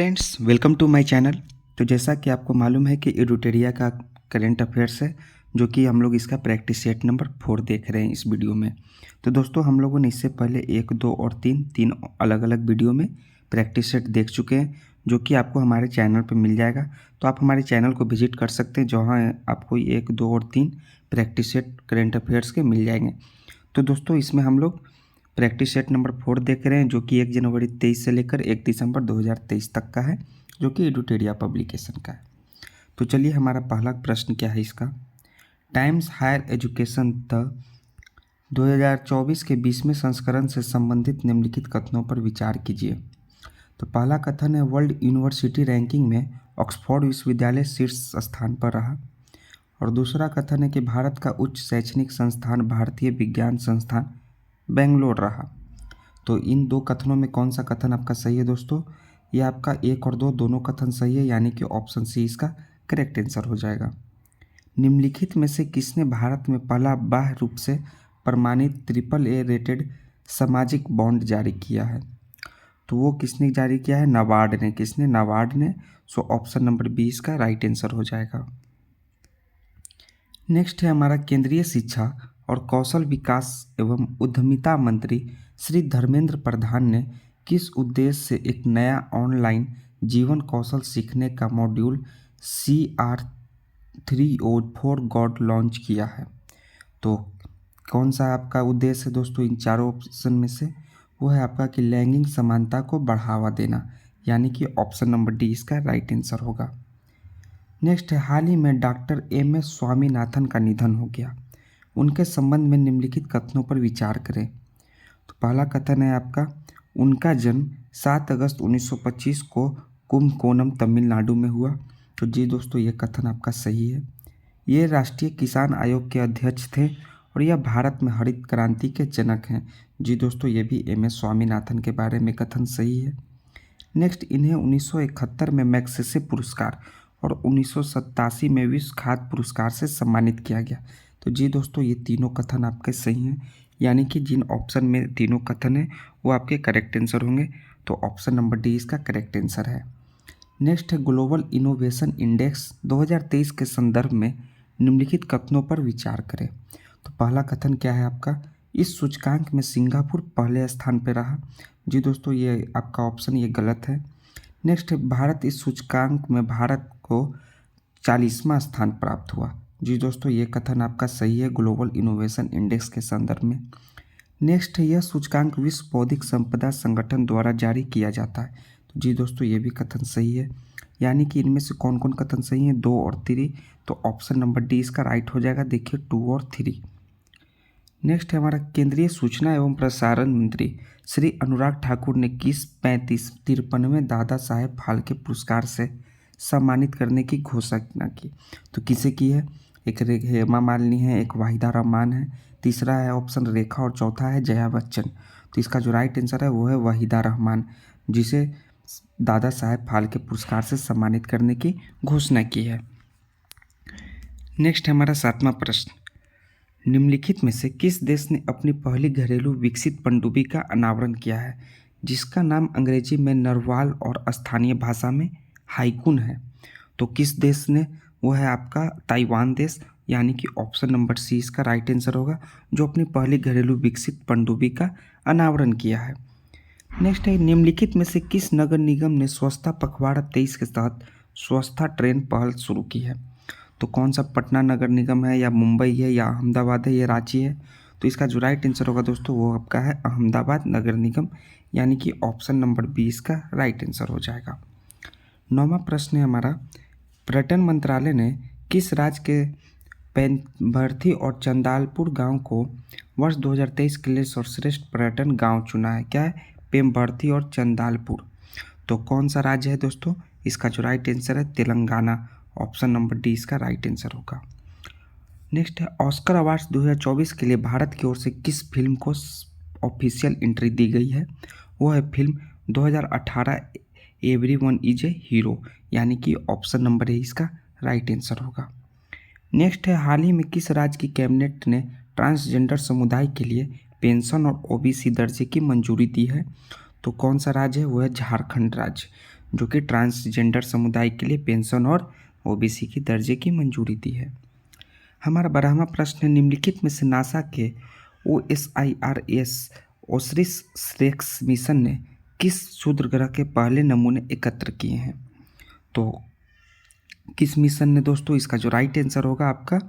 Friends, welcome to my channel. तो जैसा कि आपको मालूम है कि एडुटेरिया का करंट अफेयर्स है, जो कि हम लोग इसका प्रैक्टिस सेट नंबर 4 देख रहे हैं इस वीडियो में। तो दोस्तों, हम लोगों ने इससे पहले 1, 2 और 3 अलग अलग वीडियो में प्रैक्टिस सेट देख चुके हैं, जो कि आपको हमारे चैनल पर मिल जाएगा। तो आप हमारे चैनल को विजिट कर सकते हैं, जहाँ आपको 1, 2 और 3 प्रैक्टिस सेट करंट अफेयर्स के मिल जाएंगे। तो दोस्तों, इसमें हम लोग प्रैक्टिस सेट नंबर 4 देख रहे हैं, जो कि 1 जनवरी 23 से लेकर 1 दिसंबर 2023 तक का है, जो कि एडुटेरिया पब्लिकेशन का है। तो चलिए, हमारा पहला प्रश्न क्या है इसका। टाइम्स हायर एजुकेशन द 2024 के 20वें संस्करण से संबंधित निम्नलिखित कथनों पर विचार कीजिए। तो पहला कथन है, वर्ल्ड यूनिवर्सिटी रैंकिंग में ऑक्सफोर्ड विश्वविद्यालय शीर्ष स्थान पर रहा। और दूसरा कथन है कि भारत का उच्च शैक्षणिक संस्थान भारतीय विज्ञान संस्थान बेंगलोर रहा। तो इन दो कथनों में कौन सा कथन आपका सही है दोस्तों? ये आपका 1 और 2 दोनों कथन सही है, यानी कि ऑप्शन सी इसका करेक्ट आंसर हो जाएगा। निम्नलिखित में से किसने भारत में पहला बाह्य रूप से प्रमाणित AAA रेटेड सामाजिक बॉन्ड जारी किया है? तो वो किसने जारी किया है? नाबार्ड ने। किसने? नाबार्ड ने। सो ऑप्शन नंबर बी इसका राइट आंसर हो जाएगा। नेक्स्ट है हमारा, केंद्रीय शिक्षा और कौशल विकास एवं उद्यमिता मंत्री श्री धर्मेंद्र प्रधान ने किस उद्देश्य से एक नया ऑनलाइन जीवन कौशल सीखने का मॉड्यूल CR304 गॉड लॉन्च किया है? तो कौन सा आपका उद्देश्य है दोस्तों इन चारों ऑप्शन में से? वो है आपका कि लैंगिक समानता को बढ़ावा देना, यानी कि ऑप्शन नंबर डी इसका राइट आंसर होगा। नेक्स्ट है, हाल ही में डॉक्टर MS स्वामीनाथन का निधन हो गया, उनके संबंध में निम्नलिखित कथनों पर विचार करें। तो पहला कथन है आपका, उनका जन्म 7 अगस्त 1925 को कुंभकोणम तमिलनाडु में हुआ। तो जी दोस्तों, ये कथन आपका सही है। ये राष्ट्रीय किसान आयोग के अध्यक्ष थे और यह भारत में हरित क्रांति के जनक हैं। जी दोस्तों, ये भी MS स्वामीनाथन के बारे में कथन सही है। नेक्स्ट, इन्हें 1971 में मैग्सेसे पुरस्कार और 1987 में विश्व खाद्य पुरस्कार से सम्मानित किया गया। तो जी दोस्तों, ये तीनों कथन आपके सही हैं, यानी कि जिन ऑप्शन में तीनों कथन हैं वो आपके करेक्ट आंसर होंगे। तो ऑप्शन नंबर डी इसका करेक्ट आंसर है। नेक्स्ट है, ग्लोबल इनोवेशन इंडेक्स 2023 के संदर्भ में निम्नलिखित कथनों पर विचार करें। तो पहला कथन क्या है आपका, इस सूचकांक में सिंगापुर पहले स्थान पर रहा। जी दोस्तों, ये आपका ऑप्शन ये गलत है। नेक्स्ट है, भारत इस सूचकांक में भारत को 40वां स्थान प्राप्त हुआ। जी दोस्तों, ये कथन आपका सही है ग्लोबल इनोवेशन इंडेक्स के संदर्भ में। नेक्स्ट है, यह सूचकांक विश्व बौद्धिक संपदा संगठन द्वारा जारी किया जाता है। तो जी दोस्तों, ये भी कथन सही है, यानी कि इनमें से कौन कौन कथन सही है? 2 और 3। तो ऑप्शन नंबर डी इसका राइट हो जाएगा। देखिए 2 और 3। नेक्स्ट है हमारा, केंद्रीय सूचना एवं प्रसारण मंत्री श्री अनुराग ठाकुर ने किस 53वें दादा साहेब फाल्के पुरस्कार से सम्मानित करने की घोषणा की? तो किसे की है? एक हेमा मालिनी है, एक वाहिदा रहमान है, तीसरा है ऑप्शन रेखा और चौथा है जया बच्चन। तो इसका जो राइट आंसर है वो है वाहिदा रहमान, जिसे दादा साहेब फाल्के पुरस्कार से सम्मानित करने की घोषणा की है। नेक्स्ट है हमारा 7वां प्रश्न, निम्नलिखित में से किस देश ने अपनी पहली घरेलू विकसित पनडुब्बी का अनावरण किया है, जिसका नाम अंग्रेजी में नरवाल और स्थानीय भाषा में हाइकुन है? तो किस देश ने? वो है आपका ताइवान देश, यानी कि ऑप्शन नंबर सी इसका राइट आंसर होगा, जो अपनी पहली घरेलू विकसित पनडुब्बी का अनावरण किया है। नेक्स्ट है, निम्नलिखित में से किस नगर निगम ने स्वच्छता पखवाड़ा 23 के तहत स्वच्छता ट्रेन पहल शुरू की है? तो कौन सा पटना नगर निगम है, या मुंबई है, या अहमदाबाद है, या रांची है? तो इसका जो राइट आंसर होगा दोस्तों वो आपका है अहमदाबाद नगर निगम, यानी कि ऑप्शन नंबर 20 का राइट आंसर हो जाएगा। 9वां प्रश्न है हमारा, पर्यटन मंत्रालय ने किस राज्य के पेमबर्ती और चंदालपुर गांव को वर्ष 2023 के लिए सर्वश्रेष्ठ पर्यटन गांव चुना है? क्या है? पेमबर्ती और चंदालपुर। तो कौन सा राज्य है दोस्तों? इसका जो राइट आंसर है तेलंगाना, ऑप्शन नंबर डी इसका राइट आंसर होगा। नेक्स्ट है, ऑस्कर अवार्ड्स 2024 के लिए भारत की ओर से किस फिल्म को ऑफिशियल एंट्री दी गई है? वो है film 2018 everyone is a hero, यानी कि ऑप्शन नंबर ए इसका राइट आंसर होगा। नेक्स्ट है, हाल ही में किस राज्य की कैबिनेट ने ट्रांसजेंडर समुदाय के लिए पेंशन और OBC दर्जे की मंजूरी दी है? तो कौन सा राज्य है? वो है झारखंड राज्य। जो कि ट्रांसजेंडर समुदाय के लिए पेंशन और ओबीसी की दर्जे की मंजूरी दी है। हमारा 12वां प्रश्न है, निम्नलिखित में से नासा के OSIRS ओसिरिस रेक्स मिशन ने किस क्षुद्र ग्रह के पहले नमूने एकत्र किए हैं? तो किस मिशन ने दोस्तों? इसका जो राइट आंसर होगा आपका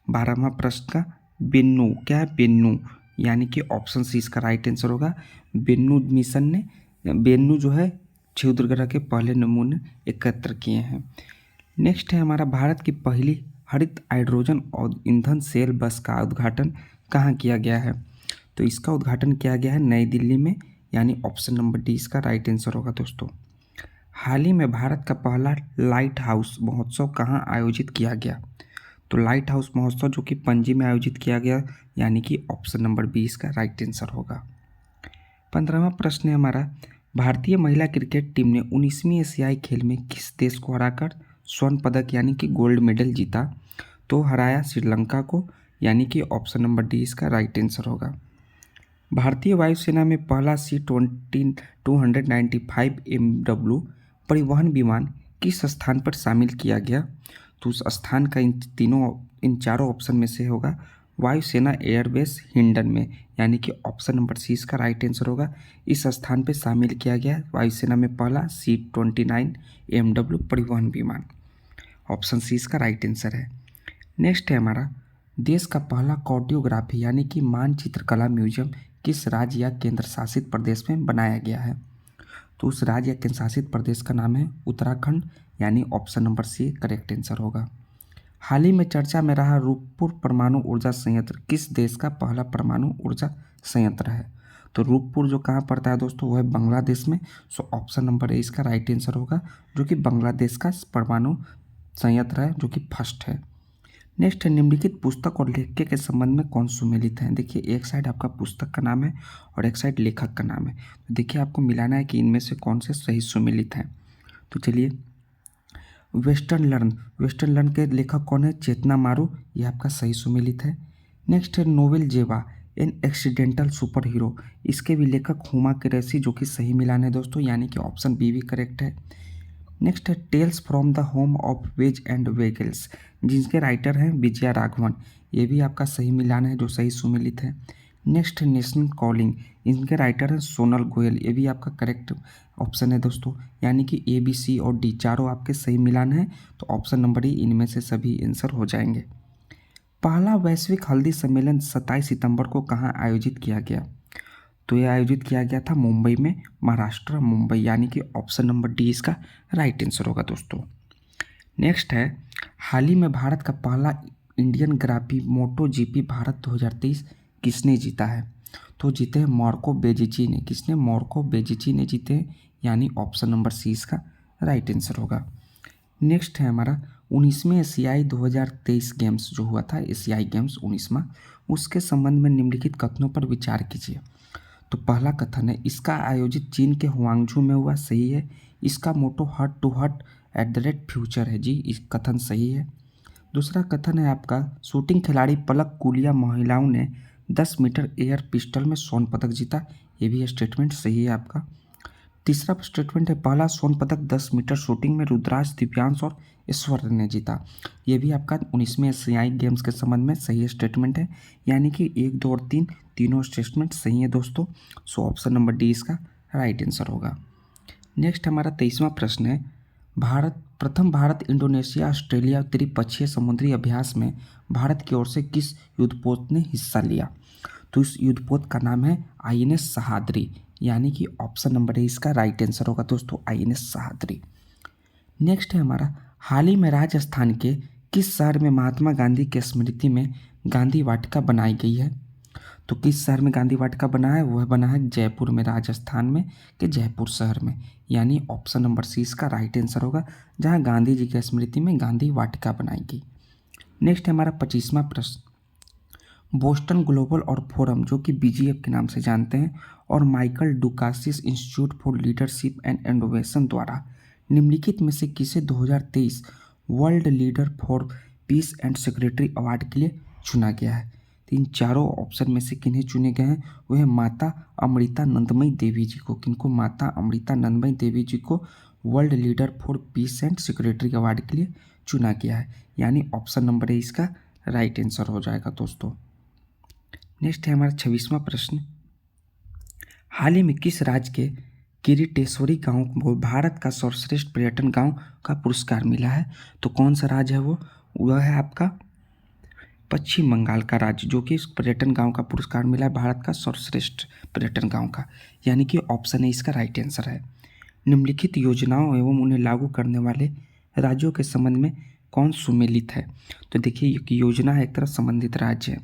12वां प्रश्न का बेन्नू, क्या है बेन्नू, यानी कि ऑप्शन सी इसका राइट आंसर होगा। बेन्नू मिशन ने, बेन्नू जो है क्षुद्र ग्रह के पहले नमूने एकत्र किए हैं। नेक्स्ट है हमारा, भारत की पहली हरित हाइड्रोजन और ईंधन सेल बस का उद्घाटन कहाँ किया गया है? तो इसका उद्घाटन किया गया है नई दिल्ली में, यानी ऑप्शन नंबर डी इसका राइट आंसर होगा दोस्तों। हाल ही में भारत का पहला लाइट हाउस महोत्सव कहाँ आयोजित किया गया? तो लाइट हाउस महोत्सव जो कि पणजी में आयोजित किया गया, यानी कि ऑप्शन नंबर बी इसका राइट आंसर होगा। 15वां प्रश्न है हमारा, भारतीय महिला क्रिकेट टीम ने 19वीं एशियाई खेल में किस देश को हराकर स्वर्ण पदक यानी कि गोल्ड मेडल जीता? तो हराया श्रीलंका को, यानी कि ऑप्शन नंबर डी इसका राइट आंसर होगा। भारतीय वायुसेना में पहला C-295 MW परिवहन विमान किस स्थान पर शामिल किया गया? तो उस स्थान का इन चारों ऑप्शन में से होगा वायुसेना एयरबेस हिंडन में, यानी कि ऑप्शन नंबर सी इसका राइट आंसर होगा। इस स्थान पर शामिल किया गया वायुसेना में पहला C-29 MW परिवहन विमान, ऑप्शन सी इसका राइट आंसर है। नेक्स्ट है हमारा, देश का पहला कार्टोग्राफी यानी कि मानचित्र कला म्यूजियम किस राज्य या केंद्र शासित प्रदेश में बनाया गया है? तो उस राज्य या केंद्र शासित प्रदेश का नाम है उत्तराखंड, यानी option number C correct answer होगा। हाल ही में चर्चा में रहा रूपपुर परमाणु ऊर्जा संयंत्र किस देश का पहला परमाणु ऊर्जा संयंत्र है? तो रूपपुर जो कहाँ पड़ता है दोस्तों, वो है बांग्लादेश में। सो ऑप्शन नंबर ए इसका राइट आंसर होगा, जो कि बांग्लादेश का परमाणु संयंत्र है, जो कि फर्स्ट है। नेक्स्ट है, निम्नलिखित पुस्तक और लेखक के संबंध में कौन सुमेलित है? देखिए एक साइड आपका पुस्तक का नाम है और एक साइड लेखक का नाम है, तो देखिए आपको मिलाना है कि इनमें से कौन से सही सुमेलित हैं। तो चलिए, वेस्टर्न लर्न के लेखक कौन है? चेतना मारू, ये आपका सही सुमेलित है। नेक्स्ट है, नोवेल जेवा एन एक्सीडेंटल सुपर हीरो, इसके भी लेखक हुमा कुरैशी, जो कि सही मिलान है दोस्तों, यानी कि ऑप्शन बी भी करेक्ट है। नेक्स्ट है, tales from the home of wedge and wiggles, जिसके राइटर हैं विजया राघवन, ये भी आपका सही मिलान है, जो सही सुमेलित है। नेक्स्ट है, नेशनल कॉलिंग, इनके राइटर हैं सोनल गोयल, ये भी आपका करेक्ट ऑप्शन है दोस्तों, यानी कि ए बी सी और डी चारों आपके सही मिलान है, तो ऑप्शन नंबर ई इनमें से सभी आंसर हो जाएंगे। पहला वैश्विक हल्दी सम्मेलन 27 सितंबर को कहाँ आयोजित किया गया? तो यह आयोजित किया गया था मुंबई में, महाराष्ट्र मुंबई, यानी कि ऑप्शन नंबर डी इसका राइट आंसर होगा दोस्तों। नेक्स्ट है, हाल ही में भारत का पहला इंडियन ग्रापी मोटो जीपी भारत 2023 किसने जीता है? तो जीते हैं मार्को बेजिची ने। किसने? मार्को बेजिची ने जीते हैं, यानी ऑप्शन नंबर सी इसका राइट आंसर होगा। नेक्स्ट है हमारा, 19वें एशियाई 2023 गेम्स जो हुआ था, एशियाई गेम्स 19वां, उसके संबंध में निम्नलिखित कथनों पर विचार कीजिए। तो पहला कथन है, इसका आयोजित चीन के हुआंगझू में हुआ, सही है। इसका मोटो हर्ट टू हर्ट @फ्यूचर है, जी इस कथन सही है। दूसरा कथन है आपका, शूटिंग खिलाड़ी पलक कुलिया महिलाओं ने 10 मीटर एयर पिस्टल में स्वर्ण पदक जीता, ये भी स्टेटमेंट सही है आपका। तीसरा स्टेटमेंट है, पहला स्वर्ण पदक 10 मीटर शूटिंग में रुद्राज दिव्यांश और ईश्वर ने जीता, ये भी आपका 19वें एशियाई गेम्स के संबंध में सही स्टेटमेंट है, यानी कि 1, 2 और 3 तीनों स्टेटमेंट सही है दोस्तों। सो ऑप्शन नंबर डी इसका राइट आंसर होगा। नेक्स्ट हमारा 23वां प्रश्न है, भारत इंडोनेशिया ऑस्ट्रेलिया त्रिपक्षीय समुद्री अभ्यास में भारत की ओर से किस युद्धपोत ने हिस्सा लिया? तो इस युद्धपोत का नाम है INS सहाद्री, यानी कि ऑप्शन नंबर ए इसका राइट आंसर होगा दोस्तों, INS सहाद्री। नेक्स्ट है हमारा, हाल ही में राजस्थान के किस शहर में महात्मा गांधी की स्मृति में गांधी वाटिका बनाई गई है? तो किस शहर में गांधी वाटिका बना है? वह बना है जयपुर में, राजस्थान में के जयपुर शहर में, यानी ऑप्शन नंबर सी इसका राइट आंसर होगा, जहां गांधी जी की स्मृति में गांधी वाटिका बनाई गई। नेक्स्ट है हमारा 25वां प्रश्न, बोस्टन ग्लोबल और फोरम, जो कि BGF के नाम से जानते हैं, और Michael Dukakis institute for leadership and innovation द्वारा निम्नलिखित में से किसे 2023 world leader for piece and security award के लिए चुना गया है? तो इन चारों ऑप्शन में से किन्हें चुने गए हैं? वह है माता अमृता नंदमयी देवी जी को। किनको? माता अमृता नंदमयी देवी जी को world leader for piece and security award के लिए चुना गया है, यानी ऑप्शन नंबर ए इसका राइट आंसर हो जाएगा दोस्तों। नेक्स्ट है हमारा 26वां प्रश्न, हाल ही में किस राज्य के किरीटेश्वरी गांव को भारत का सर्वश्रेष्ठ पर्यटन गांव का पुरस्कार मिला है? तो कौन सा राज्य है वह है आपका पश्चिम बंगाल का राज्य, जो कि इस पर्यटन गांव का पुरस्कार मिला है भारत का सर्वश्रेष्ठ पर्यटन गांव का, यानी कि ऑप्शन ए इसका राइट आंसर है। निम्नलिखित योजनाओं एवं उन्हें लागू करने वाले राज्यों के संबंध में कौन सुमेलित है? तो देखिए कि योजना है एक तरफ संबंधित राज्य है,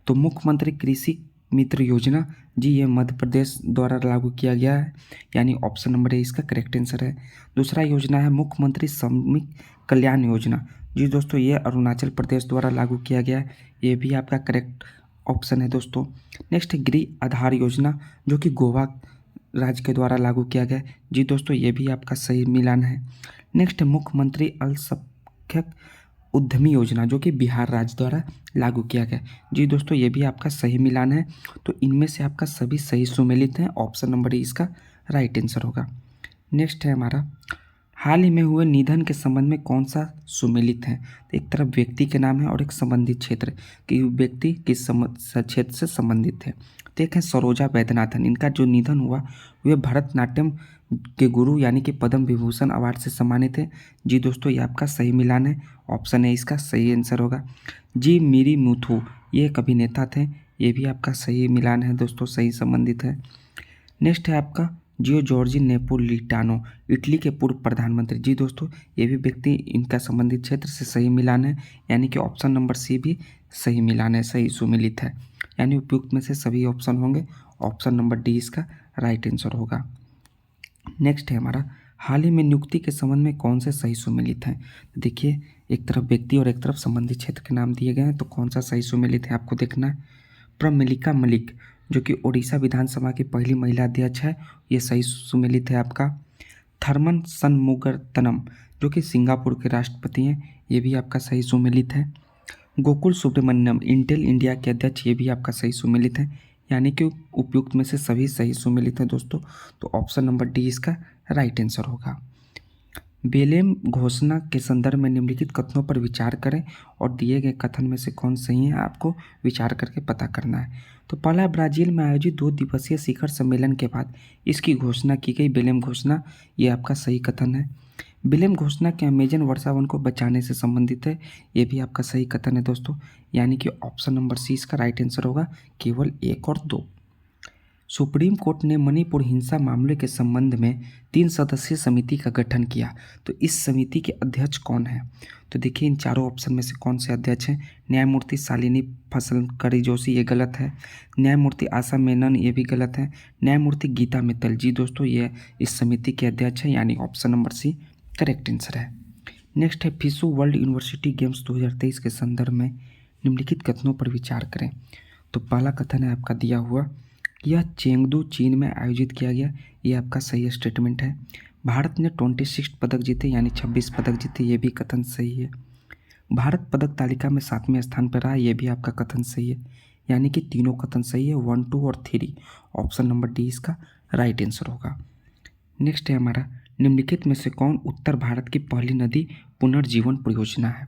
तो मुख्यमंत्री कृषि मित्र योजना जी ये मध्य प्रदेश द्वारा लागू किया गया है, यानी ऑप्शन नंबर ए इसका करेक्ट आंसर है। दूसरा योजना है मुख्यमंत्री श्रमिक कल्याण योजना, जी दोस्तों ये अरुणाचल प्रदेश द्वारा लागू किया गया है, ये भी आपका करेक्ट ऑप्शन है दोस्तों। नेक्स्ट है गृह आधार योजना, जो कि गोवा राज्य के द्वारा लागू किया गया है, जी दोस्तों ये भी आपका सही मिलान है। नेक्स्ट है मुख्यमंत्री अल्पसंख्यक उद्यमी योजना, जो कि बिहार राज्य द्वारा लागू किया गया, जी दोस्तों ये भी आपका सही मिलान है। तो इनमें से आपका सभी सही सुमेलित हैं, ऑप्शन नंबर ए इसका राइट आंसर होगा। नेक्स्ट है हमारा, हाल ही में हुए निधन के संबंध में कौन सा सुमेलित है? तो एक तरफ व्यक्ति के नाम है और एक संबंधित क्षेत्र कि व्यक्ति किस क्षेत्र से संबंधित है। तो एक है सरोजा वैद्यनाथन, इनका जो निधन हुआ वे भरतनाट्यम के गुरु यानी कि पद्म विभूषण अवार्ड से सम्मानित है, जी दोस्तों ये आपका सही मिलान है, ऑप्शन ए इसका सही आंसर होगा। जी मीरी मुथु ये एक अभिनेता थे, ये भी आपका सही मिलान है दोस्तों, सही संबंधित है। नेक्स्ट है आपका जियो जॉर्जी नेपोलिटानो, इटली के पूर्व प्रधानमंत्री, जी दोस्तों ये भी व्यक्ति इनका संबंधित क्षेत्र से सही मिलान है, यानी कि ऑप्शन नंबर सी भी सही मिलान है, सही सुमिलित है, यानी उपयुक्त में से सभी ऑप्शन होंगे, ऑप्शन नंबर डी इसका राइट आंसर होगा। नेक्स्ट है हमारा, हाल ही में नियुक्ति के संबंध में कौन से सही सुमेलित हैं? तो देखिए एक तरफ व्यक्ति और एक तरफ संबंधित क्षेत्र के नाम दिए गए हैं, तो कौन सा सही सुमेलित है आपको देखना है। प्रमिलिका मलिक, जो कि ओडिशा विधानसभा की पहली महिला अध्यक्ष है, ये सही सुमेलित है आपका। थर्मन सनमुगरतनम, जो कि सिंगापुर के राष्ट्रपति हैं, ये भी आपका सही सुमेलित है। गोकुल सुब्रमण्यम इंटेल इंडिया के अध्यक्ष, ये भी आपका सही सुमेलित है, यानी कि उपयुक्त में से सभी सही सुमेलित हैं दोस्तों, तो ऑप्शन नंबर डी इसका राइट आंसर होगा। बेलेम घोषणा के संदर्भ में निम्नलिखित कथनों पर विचार करें और दिए गए कथन में से कौन सही है आपको विचार करके पता करना है। तो पहला, ब्राजील में आयोजित 2 दिवसीय शिखर सम्मेलन के बाद इसकी घोषणा की गई बेलेम घोषणा, ये आपका सही कथन है। बेलेम घोषणा के अमेजन वर्षावन को बचाने से संबंधित है, ये भी आपका सही कथन है दोस्तों, यानी कि ऑप्शन नंबर सी इसका राइट आंसर होगा, केवल 1 और 2। सुप्रीम कोर्ट ने मणिपुर हिंसा मामले के संबंध में 3 सदस्यीय समिति का गठन किया, तो इस समिति के अध्यक्ष कौन है? तो देखिए इन चारों ऑप्शन में से कौन से अध्यक्ष हैं। न्यायमूर्ति शालिनी फसलकरी जोशी, ये गलत है। न्यायमूर्ति आशा मेनन, ये भी गलत है। न्यायमूर्ति गीता मित्तल, जी दोस्तों ये इस समिति के अध्यक्ष हैं, यानी option number C correct answer है। नेक्स्ट है फिशु वर्ल्ड यूनिवर्सिटी गेम्स 2023 के संदर्भ में निम्नलिखित कथनों पर विचार करें। तो पहला कथन है आपका दिया हुआ, यह चेंगडू चीन में आयोजित किया गया, ये आपका सही स्टेटमेंट है। भारत ने 26 पदक जीते, यानी 26 पदक जीते, ये भी कथन सही है। भारत पदक तालिका में 7वें स्थान पर रहा, ये भी आपका कथन सही है, यानी कि तीनों कथन सही है, 1, 2 और 3, ऑप्शन नंबर डी इसका राइट आंसर होगा। नेक्स्ट है हमारा, निम्नलिखित में से कौन उत्तर भारत की पहली नदी पुनर्जीवन परियोजना है?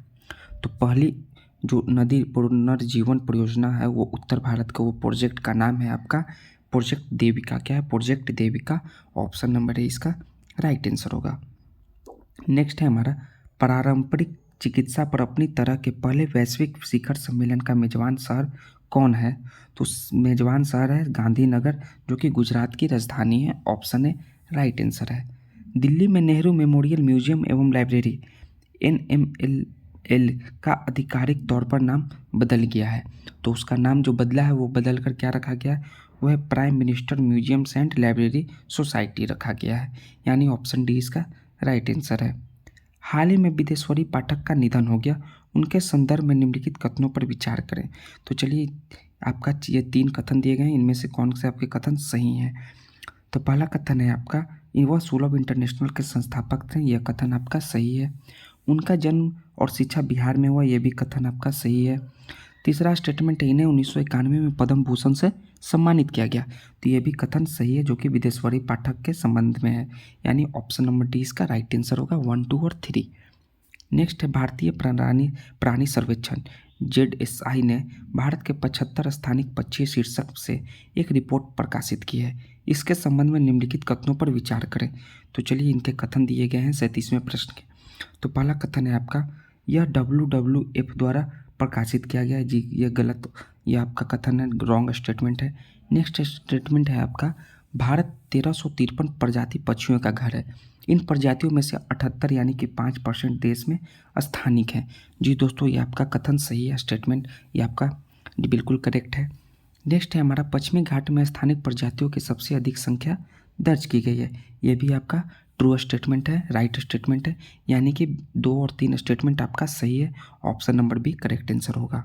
तो पहली जो नदी पुनर्जीवन परियोजना है वो उत्तर भारत का, वो प्रोजेक्ट का नाम है आपका प्रोजेक्ट देविका। क्या है? Project Devika, option number A इसका राइट आंसर होगा। नेक्स्ट है हमारा, पारंपरिक चिकित्सा पर अपनी तरह के पहले वैश्विक शिखर सम्मेलन का मेजबान शहर कौन है? तो मेजबान शहर है गांधीनगर, जो कि गुजरात की राजधानी है, ऑप्शन ए राइट आंसर है। दिल्ली में नेहरू मेमोरियल म्यूजियम एवं लाइब्रेरी NMLL का आधिकारिक तौर पर नाम बदल गया है, तो उसका नाम जो बदला है वो बदल कर क्या रखा गया है? वह prime minister museums and library society रखा गया है, यानी ऑप्शन डी इसका राइट आंसर है। हाल ही में विदेश्वरी पाठक का निधन हो गया, उनके संदर्भ में निम्नलिखित कथनों पर विचार करें। तो चलिए आपका ये 3 कथन दिए गए हैं, इनमें से कौन से आपके कथन सही हैं। तो पहला कथन है आपका, वह सुलभ इंटरनेशनल के संस्थापक थे, यह कथन आपका सही है। उनका जन्म और शिक्षा बिहार में हुआ, यह भी कथन आपका सही है। तीसरा स्टेटमेंट है, इन्हें 1991 में पद्म भूषण से सम्मानित किया गया। तो ये भी कथन सही है, जो कि विदेशवरी पाठक के संबंध में है, यानी ऑप्शन नंबर डी इसका राइट आंसर होगा 1, 2 और 3। नेक्स्ट है भारतीय प्राणी सर्वेक्षण ZSI ने भारत के 75 स्थानिक पक्षी शीर्षक से एक रिपोर्ट प्रकाशित की है। इसके संबंध में निम्नलिखित कथनों पर विचार करें। तो चलिए इनके कथन दिए गए हैं 37वें प्रश्न के। तो पहला कथन है आपका, यह WWF द्वारा प्रकाशित किया गया है। जी ये गलत, यह आपका कथन है, रॉन्ग स्टेटमेंट है। नेक्स्ट स्टेटमेंट है आपका, भारत 1353 प्रजाति पक्षियों का घर है। इन प्रजातियों में से 78 यानी कि 5% देश में स्थानिक हैं। जी दोस्तों, ये आपका कथन सही है, स्टेटमेंट ये आपका बिल्कुल करेक्ट है। नेक्स्ट है हमारा, पश्चिमी घाट में स्थानिक प्रजातियों की सबसे अधिक संख्या दर्ज की गई है। ये भी आपका ट्रू स्टेटमेंट है, राइट स्टेटमेंट है, यानी कि 2 और 3 स्टेटमेंट आपका सही है। Option number B correct answer होगा।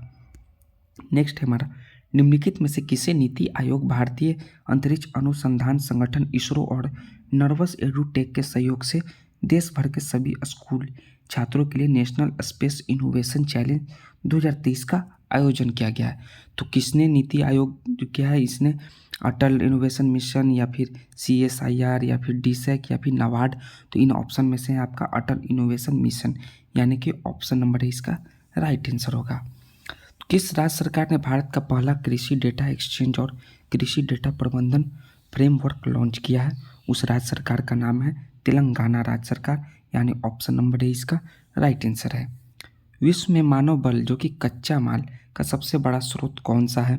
नेक्स्ट है हमारा, निम्नलिखित में से किसे नीति आयोग, भारतीय अंतरिक्ष अनुसंधान संगठन इसरो और नर्वस एडुटेक के सहयोग से देश भर के सभी स्कूल छात्रों के लिए नेशनल स्पेस इनोवेशन चैलेंज 2023 का आयोजन किया गया है। तो किसने नीति आयोग जो किया है, इसने अटल इनोवेशन मिशन या फिर CSIR या फिर DSEC या फिर नाबार्ड। तो इन ऑप्शन में से आपका अटल इनोवेशन मिशन, यानी कि ऑप्शन नंबर है इसका राइट आंसर होगा। किस राज्य सरकार ने भारत का पहला कृषि डेटा एक्सचेंज और कृषि डेटा प्रबंधन फ्रेमवर्क लॉन्च किया है? उस राज्य सरकार का नाम है तेलंगाना राज्य सरकार, यानी ऑप्शन नंबर ए इसका राइट आंसर है। विश्व में मानव बल जो कि कच्चा माल का सबसे बड़ा स्रोत कौन सा है?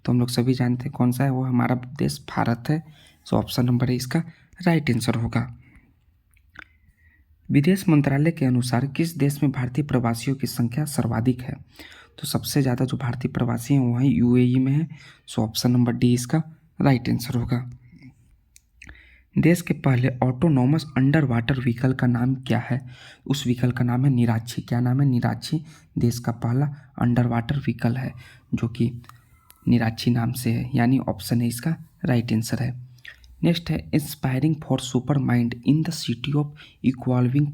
तो हम लोग सभी जानते हैं कौन सा है, वो हमारा देश भारत है। सो ऑप्शन नंबर ए इसका राइट आंसर होगा। विदेश मंत्रालय के अनुसार किस देश में भारतीय प्रवासियों की संख्या सर्वाधिक है? तो सबसे ज़्यादा जो भारतीय प्रवासी हैं वो हैं UAE में है। सो ऑप्शन नंबर डी इसका राइट आंसर होगा। देश के पहले ऑटोनॉमस अंडर वाटर व्हीकल का नाम क्या है? उस व्हीकल का नाम है निराक्षी। क्या नाम है? निराक्षी देश का पहला अंडर वाटर व्हीकल है, जो कि निराक्षी नाम से है, यानी ऑप्शन है इसका राइट आंसर है। नेक्स्ट है, inspiring for super mind in the city of evolving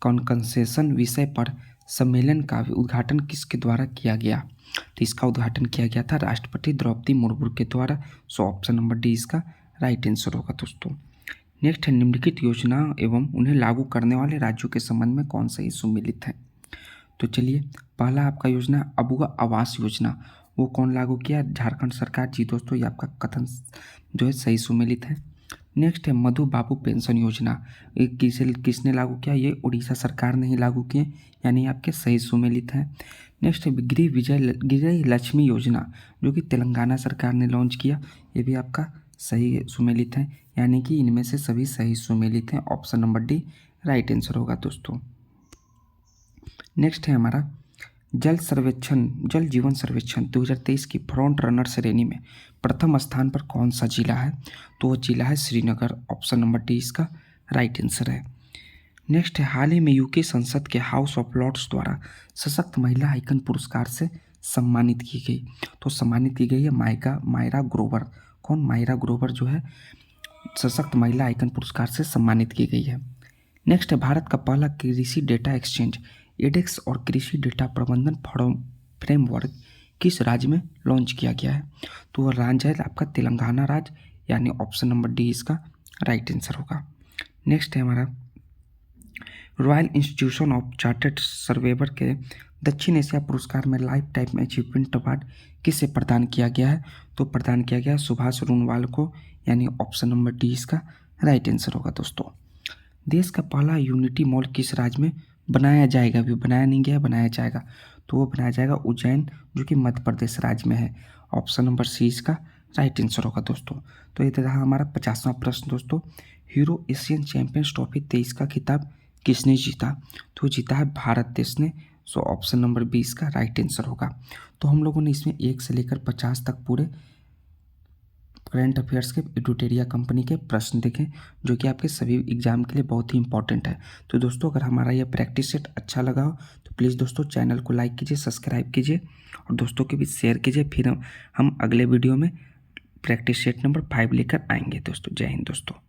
concession विषय पर सम्मेलन का उद्घाटन किसके द्वारा किया गया? तो इसका उद्घाटन किया गया था राष्ट्रपति द्रौपदी मुर्मू के द्वारा। सो ऑप्शन नंबर डी इसका राइट आंसर होगा दोस्तों। नेक्स्ट है, निम्नलिखित योजना एवं उन्हें लागू करने वाले राज्यों के संबंध में कौन सा सुमेलित है? तो चलिए, पहला आपका योजना अबुआ आवास योजना, वो कौन लागू किया? झारखंड सरकार। जी दोस्तों, ये आपका कथन जो है सही सुमेलित है। नेक्स्ट है मधु बाबू पेंशन योजना, किसने लागू किया? ये उड़ीसा सरकार ने ही लागू किए, यानी आपके सही सुमेलित हैं। नेक्स्ट है गृह लक्ष्मी योजना, जो कि तेलंगाना सरकार ने लॉन्च किया, ये भी आपका सही सुमेलित है, यानी कि इनमें से सभी सही सुमेलित हैं। Option number D right answer होगा दोस्तों। नेक्स्ट है हमारा जल जीवन सर्वेक्षण 2023 की फ्रंट रनर श्रेणी में प्रथम स्थान पर कौन सा जिला है? तो वो जिला है श्रीनगर। ऑप्शन नंबर डी इसका राइट आंसर है। नेक्स्ट है, हाल ही में UK संसद के हाउस ऑफ लॉर्ड्स द्वारा सशक्त महिला आइकन पुरस्कार से सम्मानित की गई। तो सम्मानित की गई है मायरा ग्रोवर। कौन? मायरा ग्रोवर जो है सशक्त महिला आइकन पुरस्कार से सम्मानित की गई है। नेक्स्ट है, भारत का पहला कृषि डेटा एक्सचेंज एडेक्स और कृषि डेटा प्रबंधन फ्रेमवर्क किस राज्य में लॉन्च किया गया है? तो वह राज्य है आपका तेलंगाना राज्य, यानी ऑप्शन नंबर डी इसका राइट आंसर होगा। नेक्स्ट है हमारा, royal institution of chartered surveyor के दक्षिण एशिया पुरस्कार में लाइफ टाइम अचीवमेंट अवार्ड किसे प्रदान किया गया है? तो प्रदान किया गया सुभाष रूनवाल को, यानी ऑप्शन नंबर डी इसका राइट आंसर होगा दोस्तों। देश का पहला यूनिटी मॉल किस राज्य में बनाया जाएगा? अभी बनाया नहीं गया, बनाया जाएगा। तो वो बनाया जाएगा उज्जैन, जो कि मध्य प्रदेश राज्य में है। ऑप्शन नंबर सी इसका राइट आंसर होगा दोस्तों। तो ये रहा हमारा 50वां प्रश्न दोस्तों। हीरो एशियन चैंपियंस ट्रॉफी 23 का खिताब किसने जीता? तो जीता है भारत देश ने। सो ऑप्शन नंबर बी इसका राइट आंसर होगा। तो हम लोगों ने इसमें 1 से लेकर 50 तक पूरे करंट अफेयर्स के एडुटेरिया कंपनी के प्रश्न देखें, जो कि आपके सभी एग्जाम के लिए बहुत ही इंपॉर्टेंट है। तो दोस्तों, अगर हमारा यह प्रैक्टिस सेट अच्छा लगा हो तो प्लीज़ दोस्तों चैनल को लाइक कीजिए, सब्सक्राइब कीजिए और दोस्तों के बीच शेयर कीजिए। फिर हम अगले वीडियो में प्रैक्टिस सेट नंबर 5 लेकर आएंगे दोस्तों। जय हिंद दोस्तों।